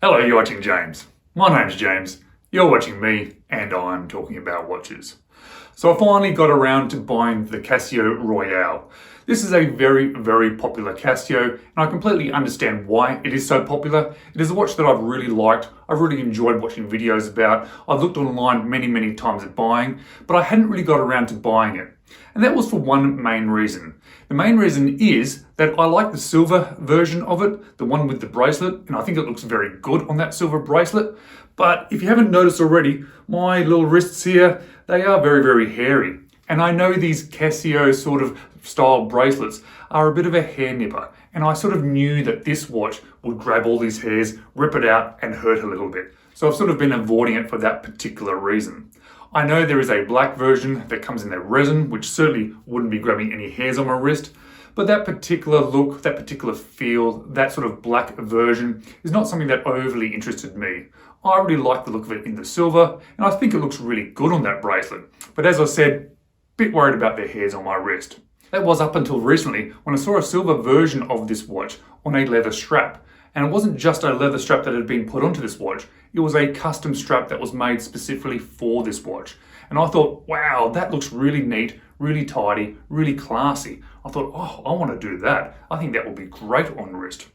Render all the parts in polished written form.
Hello, you're watching James. My name's James, you're watching me, and I'm talking about watches. So I finally got around to buying the Casio Royale. This is a very popular Casio, and I completely understand why it is so popular. It is a watch that I've really liked, I've really enjoyed watching videos about. I've looked online many times at buying, but I hadn't really got around to buying it. And that was for one main reason. The main reason is that I like the silver version of it, the one with the bracelet, and I think it looks very good on that silver bracelet. But if you haven't noticed already, my little wrists here, they are very hairy. And I know these Casio sort of style bracelets are a bit of a hair nipper. And I sort of knew that this watch would grab all these hairs, rip it out, and hurt a little bit. So I've sort of been avoiding it for that particular reason. I know there is a black version that comes in their resin, which certainly wouldn't be grabbing any hairs on my wrist, but that particular look, that particular feel, that sort of black version is not something that overly interested me. I really like the look of it in the silver, and I think it looks really good on that bracelet. But as I said, a bit worried about the hairs on my wrist. That was up until recently when I saw a silver version of this watch on a leather strap. And it wasn't just a leather strap that had been put onto this watch, it was a custom strap that was made specifically for this watch. And I thought, wow, that looks really neat, really tidy, really classy. I thought, oh, I want to do that. I think that would be great on wrist.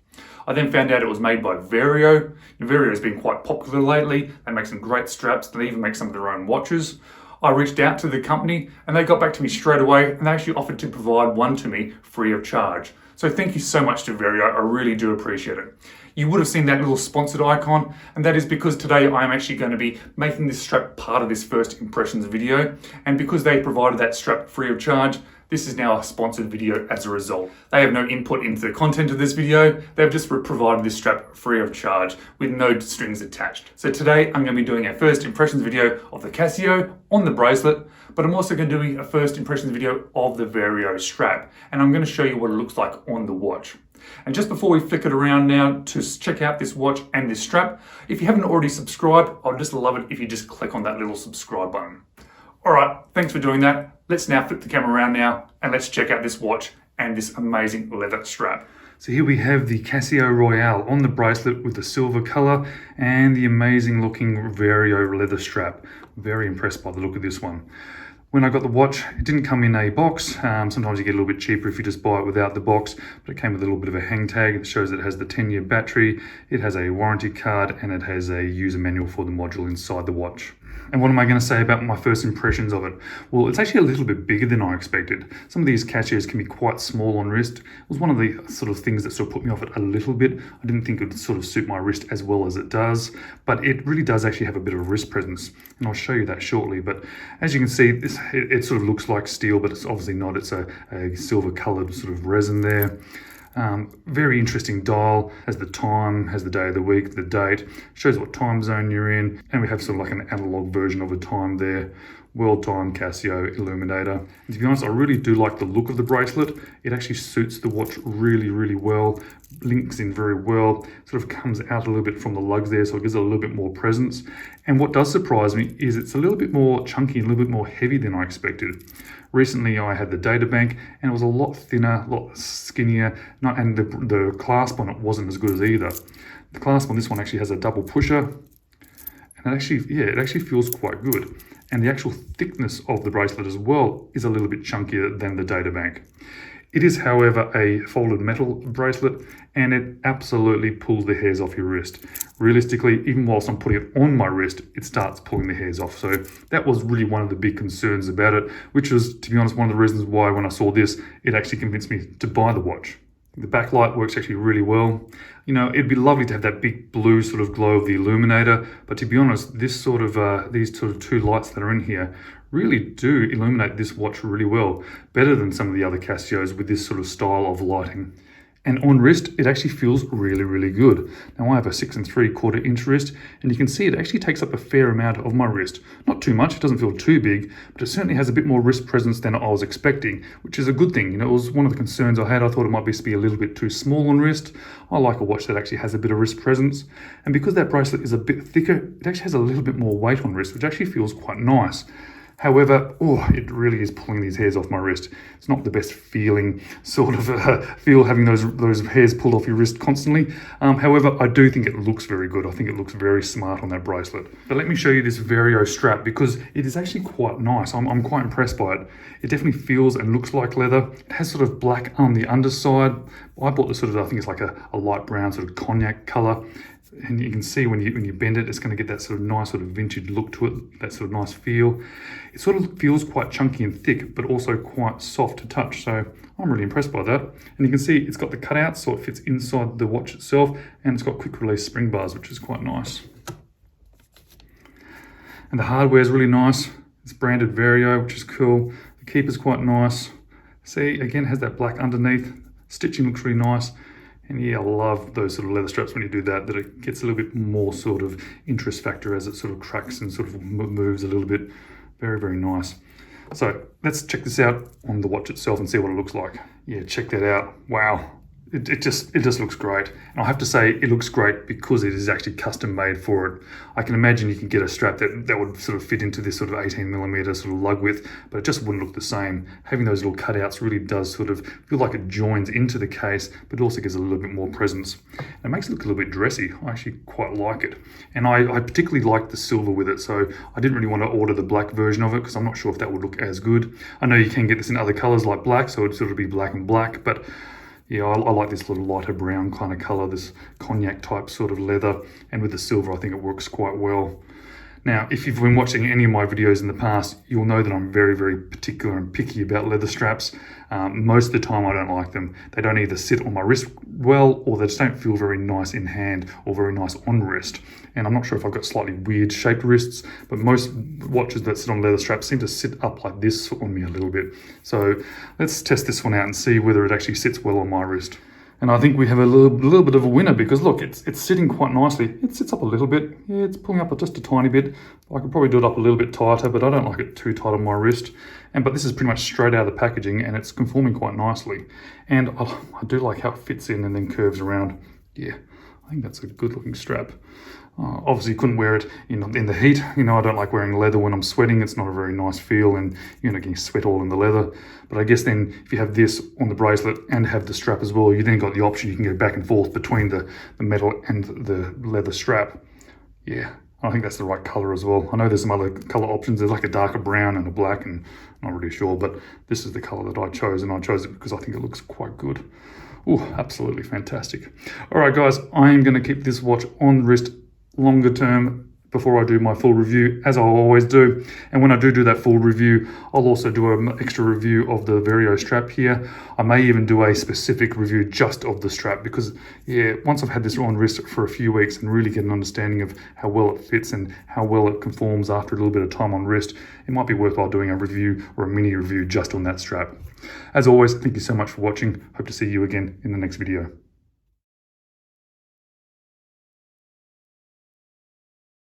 I then found out it was made by Vario. Vario has been quite popular lately. They make some great straps, they even make some of their own watches. I reached out to the company and they got back to me straight away and they actually offered to provide one to me free of charge. So thank you so much to Vario, I really do appreciate it. You would have seen that little sponsored icon, and that is because today I am actually going to be making this strap part of this first impressions video. And because they provided that strap free of charge, this is now a sponsored video as a result. They have no input into the content of this video, they've just provided this strap free of charge with no strings attached. So today I'm going to be doing a first impressions video of the Casio on the bracelet, but I'm also going to do a first impressions video of the Vario strap, and I'm going to show you what it looks like on the watch. And just before we flick it around now to check out this watch and this strap, if you haven't already subscribed, I'd just love it if you just click on that little subscribe button. All right, thanks for doing that. Let's now flip the camera around now and let's check out this watch and this amazing leather strap. So here we have the Casio Royale on the bracelet with the silver color and the amazing looking Vario leather strap. Very impressed by the look of this one. When I got the watch, it didn't come in a box. Sometimes you get a little bit cheaper if you just buy it without the box, but it came with a little bit of a hang tag that shows it has the 10-year battery, it has a warranty card, and it has a user manual for the module inside the watch. And what am I going to say about my first impressions of it? Well, it's actually a little bit bigger than I expected. Some of these Casios can be quite small on wrist. It was one of the sort of things that sort of put me off it a little bit. I didn't think it would sort of suit my wrist as well as it does, but it really does actually have a bit of wrist presence, and I'll show you that shortly. But as you can see, it sort of looks like steel, but it's obviously not. It's a silver colored sort of resin there. Very interesting dial, has the time, has the day of the week, the date, shows what time zone you're in, and we have sort of like an analog version of a time there. World Time Casio Illuminator. And to be honest, I really do like the look of the bracelet. It actually suits the watch really well, links in very well, sort of comes out a little bit from the lugs there, so it gives it a little bit more presence. And what does surprise me is it's a little bit more chunky, a little bit more heavy than I expected. Recently I had the data bank and it was a lot thinner, a lot skinnier, and the clasp on it wasn't as good as either. The clasp on this one actually has a double pusher, and it actually feels quite good. And the actual thickness of the bracelet as well is a little bit chunkier than the data bank. It is, however, a folded metal bracelet, and it absolutely pulls the hairs off your wrist. Realistically, even whilst I'm putting it on my wrist, it starts pulling the hairs off. So that was really one of the big concerns about it, which was, to be honest, one of the reasons why when I saw this, it actually convinced me to buy the watch. The backlight works actually really well. You know, it'd be lovely to have that big blue sort of glow of the illuminator, but to be honest, this sort of these sort of two lights that are in here really do illuminate this watch really well, better than some of the other Casios with this sort of style of lighting. And on wrist, it actually feels really good. Now I have a 6 3/4 inch wrist, and you can see it actually takes up a fair amount of my wrist. Not too much, it doesn't feel too big, but it certainly has a bit more wrist presence than I was expecting, which is a good thing. You know, it was one of the concerns I had. I thought it might be a little bit too small on wrist. I like a watch that actually has a bit of wrist presence. And because that bracelet is a bit thicker, it actually has a little bit more weight on wrist, which actually feels quite nice. However, it really is pulling these hairs off my wrist. It's not the best feeling sort of feel having those hairs pulled off your wrist constantly. However, I do think it looks very good. I think it looks very smart on that bracelet. But let me show you this Vario strap because it is actually quite nice. I'm quite impressed by it. It definitely feels and looks like leather. It has sort of black on the underside. I bought this sort of, I think it's like a light brown sort of cognac color. And you can see when you bend it, it's going to get that sort of nice sort of vintage look to it, that sort of nice feel. It sort of feels quite chunky and thick, but also quite soft to touch. So I'm really impressed by that. And you can see it's got the cutouts, so it fits inside the watch itself, and it's got quick release spring bars, which is quite nice. And the hardware is really nice. It's branded Vario, which is cool. The keeper's quite nice. See, again, it has that black underneath. Stitching looks really nice. And yeah, I love those sort of leather straps when you do that it gets a little bit more sort of interest factor as it sort of cracks and sort of moves a little bit. Very, very nice. So let's check this out on the watch itself and see what it looks like. Yeah, check that out. Wow. It just looks great. And I have to say it looks great because it is actually custom made for it. I can imagine you can get a strap that would sort of fit into this sort of 18mm sort of lug width, but it just wouldn't look the same. Having those little cutouts really does sort of feel like it joins into the case, but it also gives a little bit more presence. And it makes it look a little bit dressy. I actually quite like it. And I particularly like the silver with it, so I didn't really want to order the black version of it because I'm not sure if that would look as good. I know you can get this in other colors like black, so it'd sort of be black and black, but yeah, I like this little lighter brown kind of color, this cognac type sort of leather, and with the silver I think it works quite well. Now, if you've been watching any of my videos in the past, you'll know that I'm very, very particular and picky about leather straps. Most of the time I don't like them. They don't either sit on my wrist well, or they just don't feel very nice in hand or very nice on wrist. And I'm not sure if I've got slightly weird shaped wrists, but most watches that sit on leather straps seem to sit up like this on me a little bit. So let's test this one out and see whether it actually sits well on my wrist. And I think we have a little bit of a winner because look, it's sitting quite nicely. It sits up a little bit. Yeah, it's pulling up just a tiny bit. I could probably do it up a little bit tighter, but I don't like it too tight on my wrist. But this is pretty much straight out of the packaging and it's conforming quite nicely. And I do like how it fits in and then curves around. Yeah, I think that's a good looking strap. Obviously couldn't wear it in the heat. I don't like wearing leather when I'm sweating. It's not a very nice feel and getting sweat all in the leather. But I guess then if you have this on the bracelet and have the strap as well, you then got the option, you can go back and forth between the metal and the leather strap. Yeah, I think that's the right color as well. I know there's some other color options. There's like a darker brown and a black, and I'm not really sure, but this is the color that I chose, and I chose it because I think it looks quite good. Oh, absolutely fantastic. All right, guys, I am going to keep this watch on wrist longer term before I do my full review, as I always do. And when I do that full review, I'll also do an extra review of the Vario strap here. I may even do a specific review just of the strap because, yeah, once I've had this on wrist for a few weeks and really get an understanding of how well it fits and how well it conforms after a little bit of time on wrist, it might be worthwhile doing a review or a mini review just on that strap. As always, thank you so much for watching. Hope to see you again in the next video.